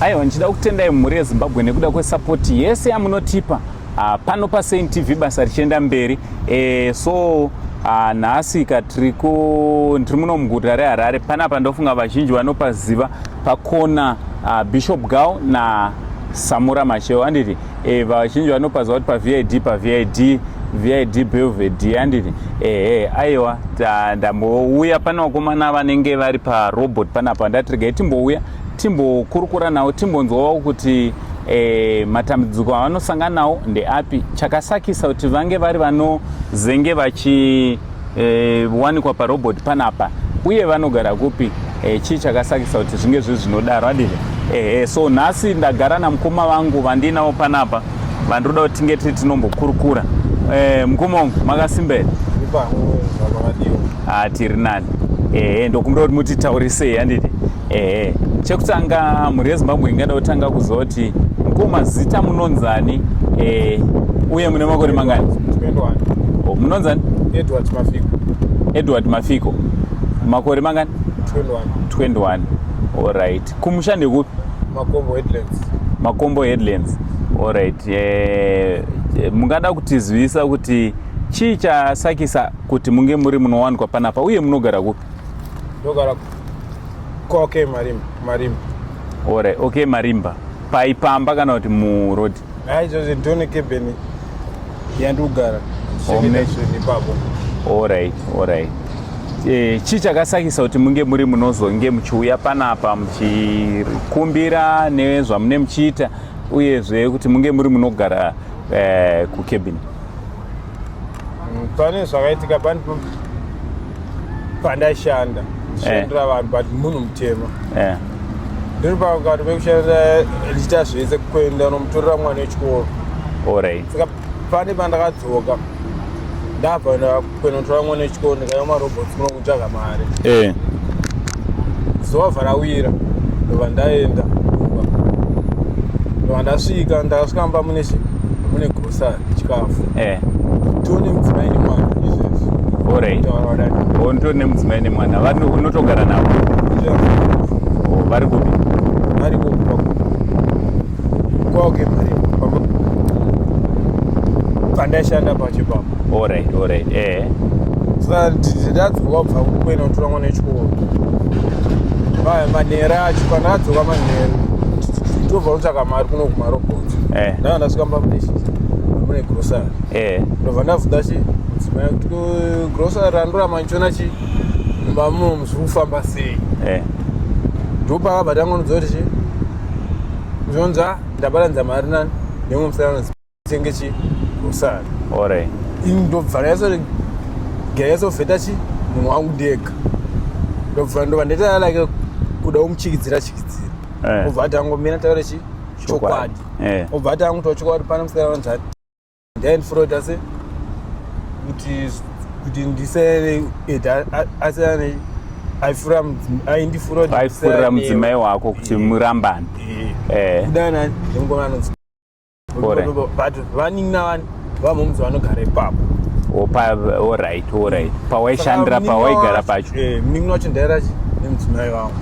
Aiwa, ndichida kutendai mhuri yeZimbabwe nekuda kwesapoti yese yamunotipa pano paSaint TV basa richienda mberi. So nhasi tiri muno muguta reHarare. Panapa ndofunga vazhinji vanopaziva pakona Bishop Gao naSamura Machel anditi. Vazhinji vanopaziva kuti VID Belvedere anditi. Aiwa, ndambouya pana vakomana vanenge vari parobot panapa, ndati regai timbouya timbokurukura navo timbonzwawo kuti matambudziko avanosangana nawo ndeapi, chakasakisa kuti vange vari vanozenge vachiwanikwa parobot panapa, uye vanogara kupi, chii chakasakisa kuti zvinge zvinodaro anditi. So nhasi ndagara namukoma vangu vandinavo panapa vandoda kuti tinge tinombokurukura. Mukoma wangu makasimba here? Tiri nani. Ndokumbira kuti mutitaurisei handiti. Chekutanga mhuri yeZimbabwe ingada kutanga kuziva kuti mukoma zita munonzani uye mune makore mangani? 21. Munonzani? Edward Mafiko. Makore mangani? 21. Alright. Kumusha ndekupi? Makombo Headlands. Alright. Mungada kutizivisa kuti chii chasakisa kuti munge muri munowanikwa panapa uye munogara kupi? Ndogara OK Marimba. Alright, OK Marimba. Paipamba kana kuti murodi? Izvozvo ndone kebheni yandogara. Alright. Chii chakasakisa kuti munge muri munozonge muchiuya panapa muchikumbira nezvamune muchiita uyezve kuti munge muri munogara kukebheni? Pane zvakaitika pandashanda ndichishandira vanhu but munhu mutema. Ndiri pakati pekushanda ndichiita zvese kuenda nomutorera mwana wechikoro. Saka pane pandakadzoka ndabva kuenda notora mwana wechikoro ndikaya marobhotsi kuno kutsvaga mari. Zuva rawira ndobva ndaenda ndobva ndasvika ndakasvika mune grocery chikafu. Tone mudzimai nemwana izvezvi. Ndiri nemudzimai nemwana. Unotogara navo? Vari kupi? Vari kwaOK Marimba pandaishanda pachipapo. Alright. Saka ndadzoka kubva kuenda notora mwana wechikoro. Manheru acho pandakadzoka manheru ndobva kutsvaga mari kuno kumarobhotsi. Ndanga ndasvika mune grocery. Ndobva ndabvunza mudzimai kuti grocery randoramba ndichiona mumba muno zviri kufamba sei. Ndopakabva tangonoziva kuti zvonza ndabatanidza mari nani nemumwe musikana tenge grocery. Ndobva ndaisovheta munhu wangu ndega. Ndobva ndaita like kuda kumuchikidzira. Obva atangomira taura chokwadi. Obva atangotaura chokwadi pane musikana wanzati ndaindifurota se kuti ndise asane aifurira mudzimai wako kuti murambane. Kudana ndingona anonzi but vaningi navani vamomudzi vanogara ipapo. Alright. Pawaishandira pawaigara pacho? Muningi wacho ndaira nemudzimai wangu.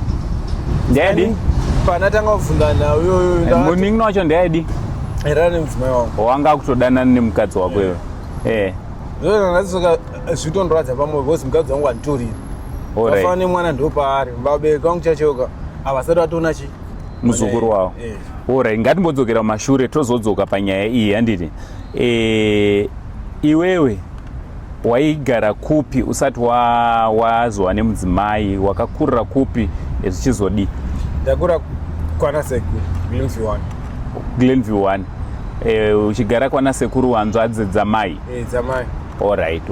Ndiadi? Panatanga kuvhunda nawo iyoyo. Muningi wacho ndiadi? Era nemudzimai wangu. Wanga kutodanana nemukadzi wako iwe? Ndazvisoka zvitondoradza pamwe because mukadzi wangu anditorira. Vafanana nemwana ndopaari. Vabereki vangu chachoka havasati vatoona muzukuru wavo. Alright, ngatimbodzokera kumashure tozodzoka panyaya iyi handiti. Iwewe waigara kupi usati wazwa nemudzimai? Wakakurira kupi zvichizodi? Ndakura kwanasekuru Glenview 1. Uchigara kwanasekuru wanzvadzi dzamai? Dzamai. Alright.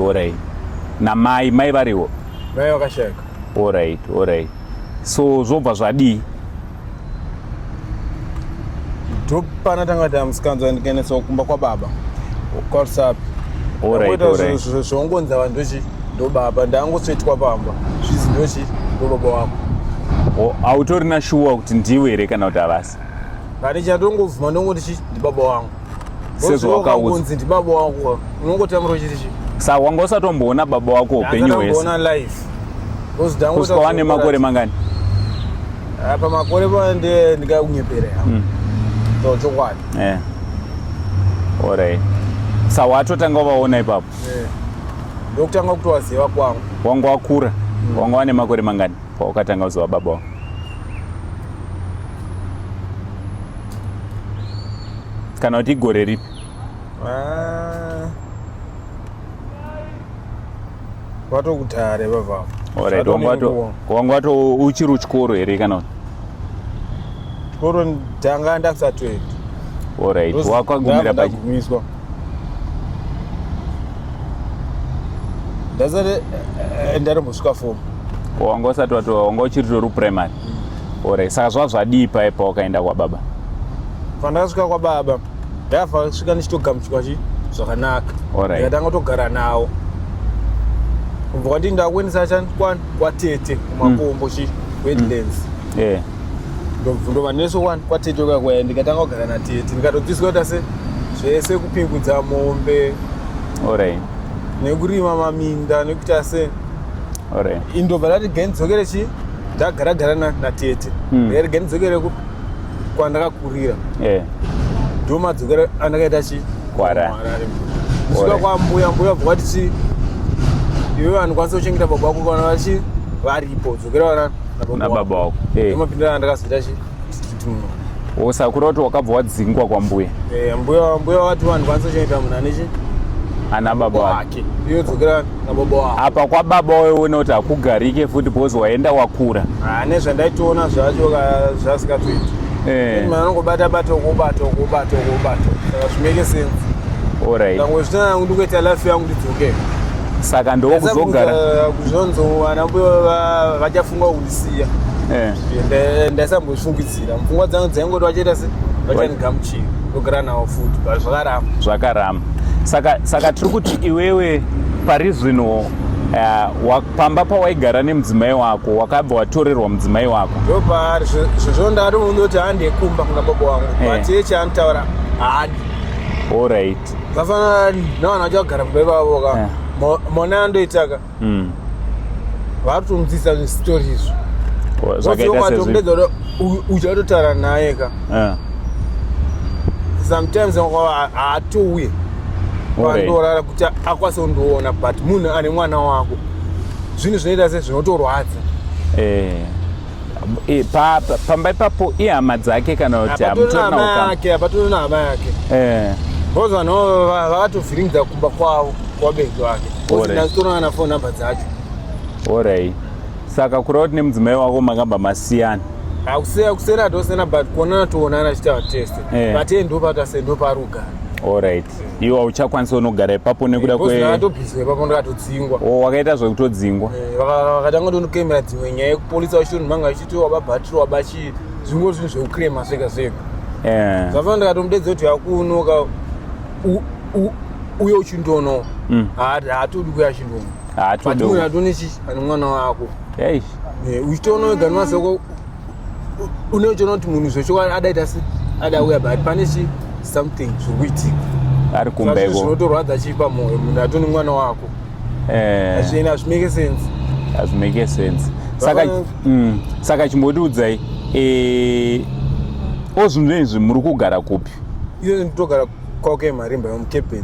Namai variwo? Mai vakashaka. Alright. So zvobva zvadii? Ndopana tanga musikanzwa ndikaendesa kumba kwababa kwaRusapi. Zvongonza vanhu ndobaba ndangosvetwa pamba zvizi ndobaba wako. Hautorina shuwa kuti ndiwe here kana kuti havasi? Kani chandongovhuma ndongoti ndibaba wangu. Sezvo wakaudza ndibaba wangu unongotamura chiti Saka wanga usatomboona baba wako upenyu hwese? Ndakaona live. Kusvika wane makore mangani? pamakore ndikakunyepera so chokwadi alright sa watotanga vaona ipapo ndokutanga kutowaziva kwangu. Wanga wakura wanga wane makore mangani paukatanga kuziva baba wako? Kana kuti igore ripi? Watokutare baba. Alright, wanga wato uchiri uchikoro here kana kuti? Chikoro ndanga ndakusati 20. Alright, wakagumira pachi? Ndagumiswa. Ndazare ndari musvika form. Wanga usati wanga uchiri tori primary. Alright, saka zvadii paipa wakaenda kwababa? Pandakasvika kwababa ndabva kusvika ndichitogamuchirwa zvakanaka. Ndikatanga kutogara nawo. Kubva kwandii ndakuendesa kwatete kumakombo wetlands. Ndobva neso kwatete kwakwaya ndikatanga kugara natete ndikatodzidziswa kuti zvese kupingudza mombe nekurima maminda nekuti indobva ndati ganidzokere ndagara natete ganidzokere kwandakakurira ndo madzokero andakaita Harare. Kusvika kwambuya bva kwati iwe vanhu kwanisa kuchengeta baba vako kana vachi varipo dzokera nababa wako. Mapindiro andakazoita Usakura kuti wakabva wadzingwa kwambuya? Mbuya wati vanhu kwanisa kuchengeta munhu anechi ana baba wake. Iyo dzokera nababa wako. Apa kwababa waiona kuti hakugarike futi because waenda wakura? Nezvandaitoona zvacho zvasikatoiti. Manongobata saka zvimeke sense. Ndango zvitana kuti kuita life yangu ndidzoke. Saka ndokuzogara kuzvonzo ana mbuya vachafunga kundisiya. Ndaisambofungidzira pfungwa dzangu dzaingoti vachaita vachandigamuchira ndogara nawo futi zvakaramba. Saka tiri kuti iwewe pari zvino pamba pawaigara nemudzimai wako wakabva watorerwa mudzimai wako? Ndopari zvezvo ndati undoti handekumba kuna baba wangu batiye chaanotaura haadi. Alright. Zafanana navanhu vachagara pambai pavo ka mona andoitaka vari kutomudzidzisa zvistori izvo zvakaitomatokudedza kuti uchatotaura naye ka sometimes haatouye pandorara kuti akwanise kundoona but munhu ane mwana wako zvinhu zvinoita se zvinotorwadza. Pamba ipapo ihama dzake kana kuti hapatori nehama yake because vanhu vakatovhiringidza kumba kwavo kwabereki vake ndatoronga na phone number dzacho. Alright. Saka kureva kuti nemudzimai wako makamba masiyana? Kusiyana tosiyana but kuonana toonana chiita test but ndopari kugara. Alright. Iwe hauchakwanisa unogara ipapo nekuda ndakatobviswa ipapo ndakatodzingwa. Wakaita zvekutodzingwa? Vakatanga ndonokemera dzimwe nyaya yekupolisa vachiti manga vachiti wababhatirwa bachi zvimwe zvinhu zvekukrema zvega zvega. Zvafana ndikatomudedza kuti hakunoka uye uchindoonawo haatodi kuya chindoono but munhu atonichi ane mwana wako uchitoona wega nemazoko unochiona kuti munhu zvecho adaita adauya but pane something zvikuitika ari kumba iko zvinotorwadza chipa mwoyo munhu atoni mwana wako hazvimeke sense. Hazvimeke sense. Saka chimbotiudzai ozvinhu izvi muri kugara kupi? Iyo nditogara kwake Marimba mukepeni.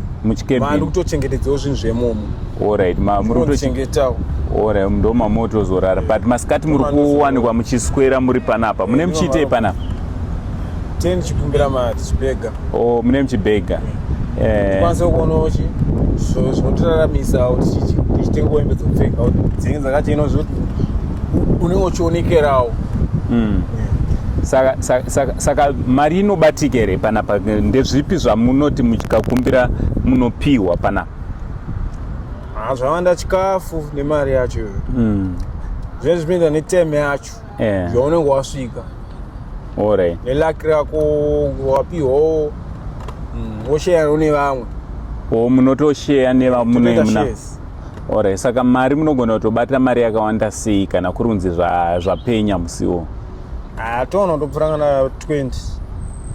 Mari kutochengetedzawo zvinhu zvemomo. Alright, muri kutochengetawo. Alright, ndo mamotozorara but masikati muri kuwanikwa muchiswera muri panapa. Mune muchiitei panapa? Teni chikumbira mari chibhega. Mune muchibhega. Kwanisa kuonawo zvinotoraramisa kuti tichitenga hembe dzokupfeka dzinenge dzakachena zvekuti unenge uchionekerawo. Saka mari inobatika here panapa? Ndezvipi zvamunoti muchikakumbira munopiwa panapa? Zvawanda chikafu nemari yacho zvine zvinoenda netime yacho zvaunenge wasvika. Alright. Nelaki rako wapiwawo wosheyawo nevamwe. Munotosheya nevamwe. Alright. Saka mari munogona kutobata mari yakawanda sei kana kurunzi zvapenya musiwo? Toona kutopfura kana 20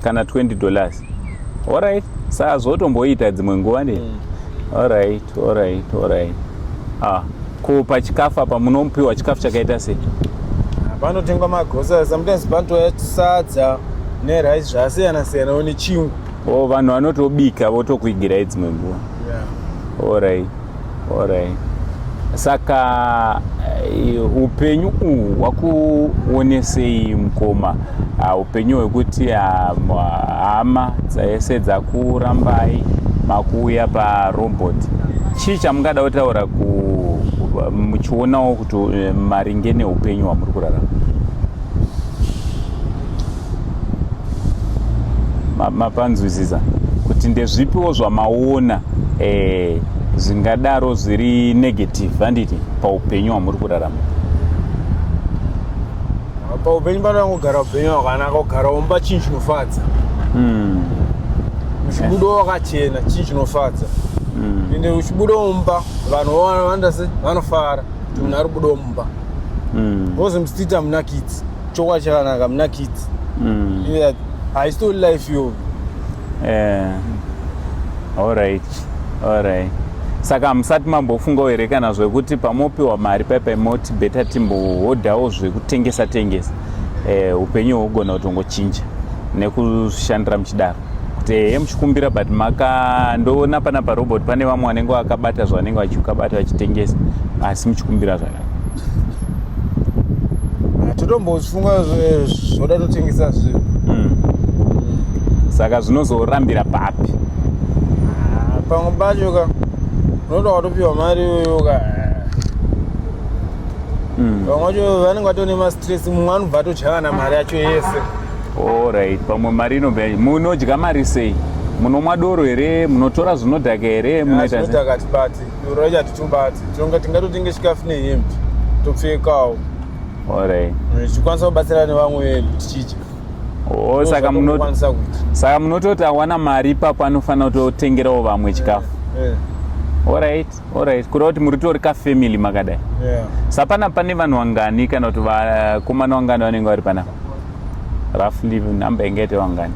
kana $20. Alright. Saka zvotomboita dzimwe nguva ne. Alright. ko pachikafu apa munopiwa chikafu chakaita sei? panotengwa magrocery sometimes panotoya sadza nerice zvasiyana-siyanawo nechingwa. Vanhu vanotobika votokuigirai dzimwe nguva. Alright. Saka upenyu uhu wakuonesei mukoma? Upenyu hwekuti hama dzaese dzakurambai makuuya parobot. Chii chamungada kutaura muchionawo kuti maringe neupenyu hwamuri kurarama? Mapanzwisisa kuti ndezvipiwo zvamaona zvingadaro zviri negative handiti paupenyu hwamuri kurarama? Paupenyu panongogara upenyu hwakanaka, kugara umba chinhu chinofadza. Uchibuda wakachena chinhu chinofadza. Ende uchibuda umba vanhu vandase vanofara kuti munhu ari buda umba. Because mustiti hamunakidzi, chokwa chakanaka hamunakidzi. Haistori life yo. Alright. Saka musati mambofunga here kana zvekuti pamopiwa mari paipai moti beta timbohodhawo zvekutengesa upenyu hwogona kutongochinja nekushandira muchidaro kuti muchikumbira but ndoona pana parobot pane vamwe vanenge vakabata zvanenge vachikabata vachitengesa asi muchikumbira zvakare. Totombofunga zvoda totengesa zvinhu. Saka zvinozorambira papi? Pamwe pacho unoda watopiwa mari iyoyo pamwe pacho vanenge vatone mastress, mumwe anobva atochakana mari yacho yese. Alright, pamwe mari inobva. Munodya mari sei? Munomwa doro here? Munotora zvinodhaka here? Zvinodhaka hatibati, doro racho hatitobati. Tingatotenge chikafu nehembe topfekawo. Alright. Tichikwanisa kubatsira nevamwe tichidya. Saka munototi awana mari ipapo anofanira kutotengerawo vamwe chikafu. Alright. Kureva kuti muri tori kafamily makadai. Sapana pane vanhu vangani kana kuti vakomana vangani vanenge vari panapa? Roughly number ingaite vangani?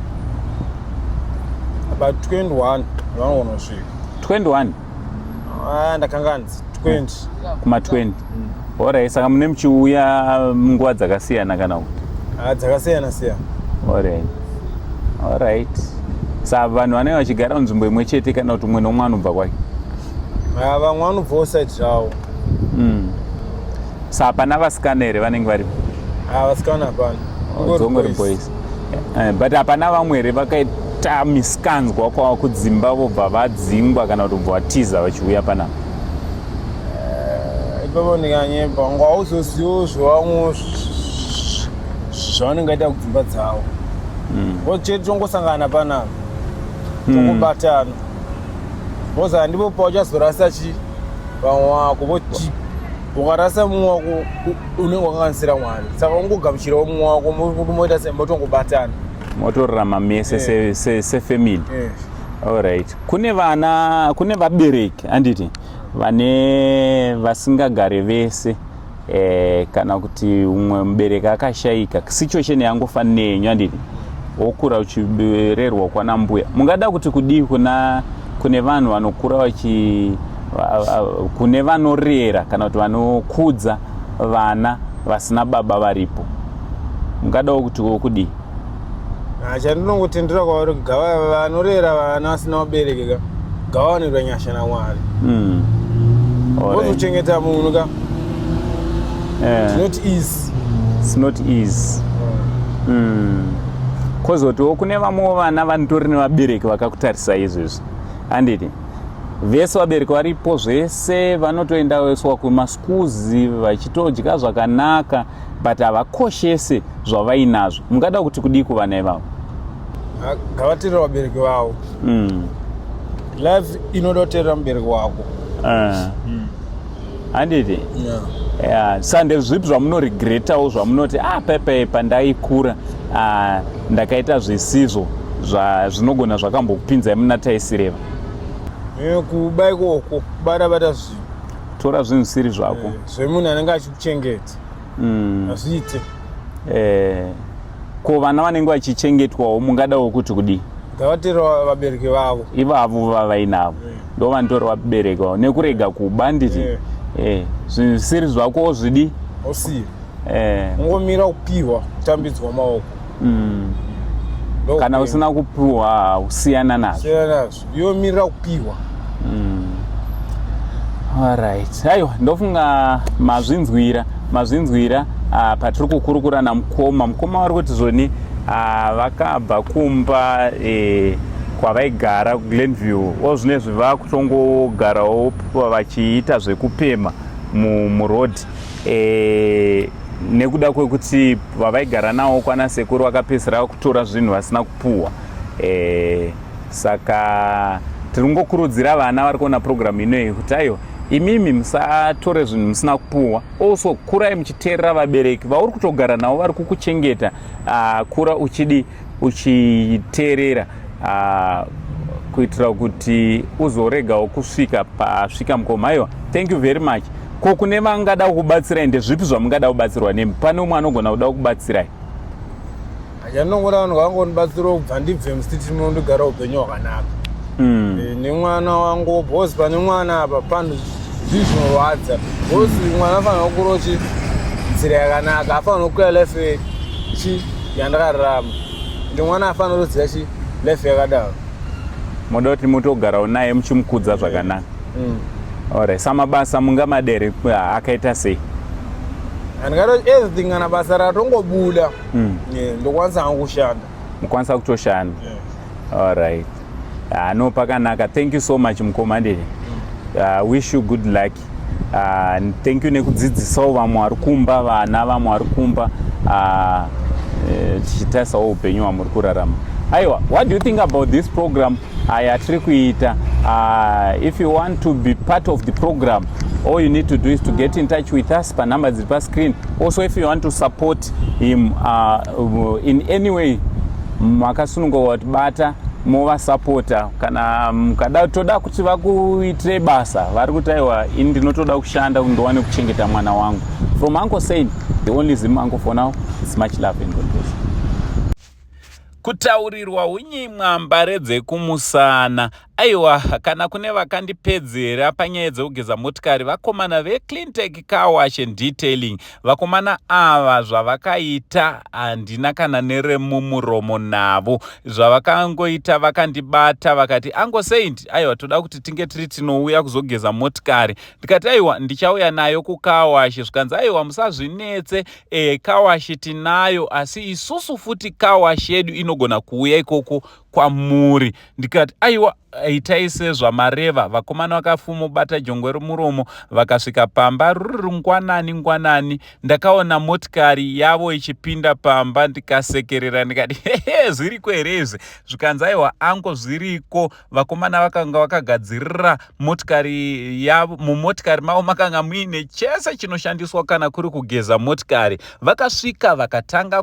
About 21 vanogonosvika. 21? Ndakanganzi 20. Kuma 20. Alright, saka mune muchiuya nguva dzakasiyana kana kuti? Dzakasiyana-siyana. Alright. Saka vanhu vanenge vachigara munzvimbo imwe chete kana kuti umwe nomwe anobva kwake? Vamwe vanobvawo side zvavo. Saka hapana vasikana here vanenge varipo? Vasikana hapana. Dzongori boys. But hapana vamwe here vakaita misikanzwa kwava kudzimba vobva vadzingwa kana kuti vobva vatiza vachiuya panapa? Ipapo ndikanyemba ngauzozivo zvavamwe zvavanenge vaita kudzimba dzavo. Chete tongosangana panapa tongobatana. Because handipo pauchazorasa vamwe wako ukarasa mumwe wako unenge wakanganisira Mwari. Saka ungogamuchirawo mumwe wako moita semba tongobatana. Motorarama mese sefamily. Alright. Kune vabereki handiti vasingagare vese kana kuti umwe mubereki akashayika situation yangofanira yenyu handiti wokura uchibererwa kwana mbuya. Mungada kuti kudii kune vanhu vanokura kune vanorera kana kuti vanokudza vana vasina baba varipo? Mungadawo kuti wokudii? Chandinongotendera kwavari gava vanorera vana vasina vabereki gavawanirwa nyasha naMwari. Wozochengeta munhu It's not easy. Kozotiwo kune vamwe vana vanotori nevabereki vakakutarisa izvozvo handiti vese vabereki varipo zvese vanotoendeswa kumaskuzi vachitodya zvakanaka but havakoshese zvavainazvo. Mungada kuti kudii kuvana ivavo? Ngavateerera vabereki vavo. Life inoda kuteerera mubereki wako handiti? Saka ndezvipi zvamunoregretawo zvamunoti paipai pandaikura ndakaita zvisizvo zvinogona zvakambokupinzai muna taisireva? Kuba ikoko kubata zvinhu. Tora zvinhu zvisiri zvako. Zvemunhu anenge achikuchengeta. Azviite. Ko vana vanenge vachichengetwawo mungadawo kuti kudii? Ngavateerera vabereki vavo. Ivavo vavainavo ndo vanotora vabereki vavo nekurega kuba nditi. Zvinhu zvisiri zvako zvidi usiye. ungomira kupiwa kutambidzwa maoko kana usina kupiwa usiyana nazvo yomirira kupiwa. Alright, aiwa ndofunga mazvinzwira patiri kukurukura namukoma vari kuti zvoni vakabva kumba kwavaigara kuGlenview ozvinezvi vakutongogarawo vachiita zvekupema murodhi nekuda kwekuti vavaigara navo kwana sekuru vakapedzisira kutora zvinhu vasina kupuhwa. Saka tiri kungokurudzira vana vari kuona programu inoyi kuti aiwa imimi musatore zvinhu musina kupuhwa, also kurai muchiteerera vabereki vauri kutogara navo vari kukuchengeta. Kura uchiteerera kuitira kuti uzoregawo kusvika pasvika mukoma. Aiwa, thank you very much. Ko kune vangada kubatsirai ndezvipi zvamungada kubatsirwa nemi? Pane umwe anogona kuda kubatsirai? Achanongoda vanhu vangonibatsirawo kubva ndibve musiti munondigara upenyu hwakanaka. Nemwana wangu bhosi pane mwana apa pano zvinorwadza. Bhosi mwana afanira kukura nzira yakanaka, afanira kukwira life yandakararama. Mwana afanira kuziva life yakadaro. Moda kuti mutogarawo naye muchimukudza zvakanaka. Alright, samabasa mungamadere akaita sei? Andikati everything kana basa ratongobuda ndokwanisa kushanda. Mukwanisa kutoshanda. Alright. No pakanaka. Thank you so much mukomandeni. Wish you good luck. Thank you nekudzidzisawo vamwe vari kumba, vana vamwe vari kumba tichitarisawo upenyu hwamuri kurarama. Aiwa, what do you think about this program yatiri kuita? If you want to be part of the program, all you need to do is to get in touch with us pa number dziri pa screen. Also, if you want to support him in any way, makasununga kutibata movasapota kana mukatoda kuti vakuitire basa vari kuti aiwa ini ndinotoda kushanda ndowane kuchengeta mwana wangu. From Uncle Said, the only Zim uncle for now. It's much love and God bless. Kutaurirwa unyimwa mbare dzekumusana. Aiwa, kana kune vakandipedzera panyaya dzekugeza motikari, vakomana veCleantech Car Wash and Detailing. Vakomana ava zvavakaita handina kana neremumuromo navo. Zvavakangoita vakandibata vakati Uncle Said, aiwa toda kuti tinge tiri tinouya kuzogeza motikari. Ndikati aiwa ndichauya nayo kuCar Wash. Zvikanzi aiwa musazvinetse, Car Wash tinayo asi isusu futi Car Wash yedu inogona kuuya ikoko kwamuri. Ndikati aiwa itai sezvamareva. Vakomana vakafuma bata jongwe romuromo vakasvika pamba ruri ngwanani ndakaona motikari yavo ichipinda pamba ndikasekerera ndikati hehe zviriko herezve. Zvikanzi aiwa ango zviriko. Vakomana vakanga vakagadzirira motikari yavo. Mumotikari mavo makanga muine chese chinoshandiswa kana kuri kugeza motikari. Vakasvika vakatanga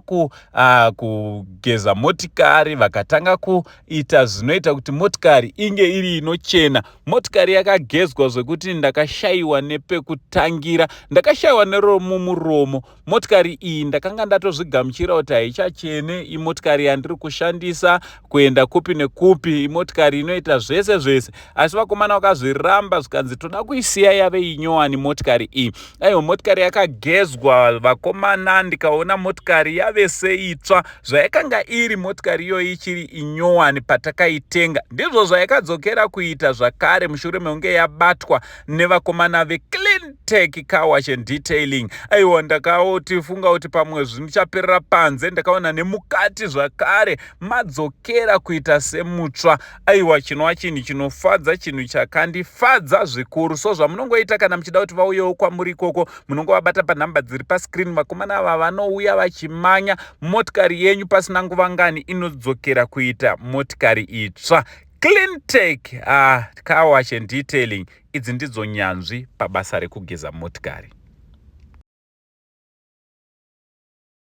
kugeza motikari, vakatanga kuita zvinoita kuti motikari inge iri inochena. Motikari yakagezwa zvekuti ndakashayiwa nepekutangira, ndakashayiwa neromumuromo. Motikari iyi ndakanga ndatozvigamuchira kuti haichachene. Imotikari yandiri kushandisa kuenda kupi nekupi, imotikari inoita zvese. Asi vakomana vakazviramba zvikanzi toda kuisiya yave inyowani motikari iyi. Aiwa motikari yakagezwa vakomana, ndikaona motikari yave seitsva. Zvayakanga iri motikari iyoyi ichiri inyowani patakaitenga ndizvo zvayakadzokera kuita zvakare mushure mekunge yabatwa nevakomana veCleantech Car Wash and Detailing. Aiwa ndakatifunga kuti pamwe zvichaperera panze, ndakaona nemukati zvakare madzokera kuita semutsva. Aiwa chinova chinhu chinofadza, chinhu chakandifadza zvikuru. So zvamunongoita kana muchida kuti vauyewo kwamuri ikoko, munongovabata panhamba dziri pascreen. Vakomana ava vanouya vachimanya motikari yenyu pasina nguva ngani inodzokera kuita motikari itsva. Cleantech Car Wash and Detailing, idzi ndidzo nyanzvi pabasa rekugeza motikari.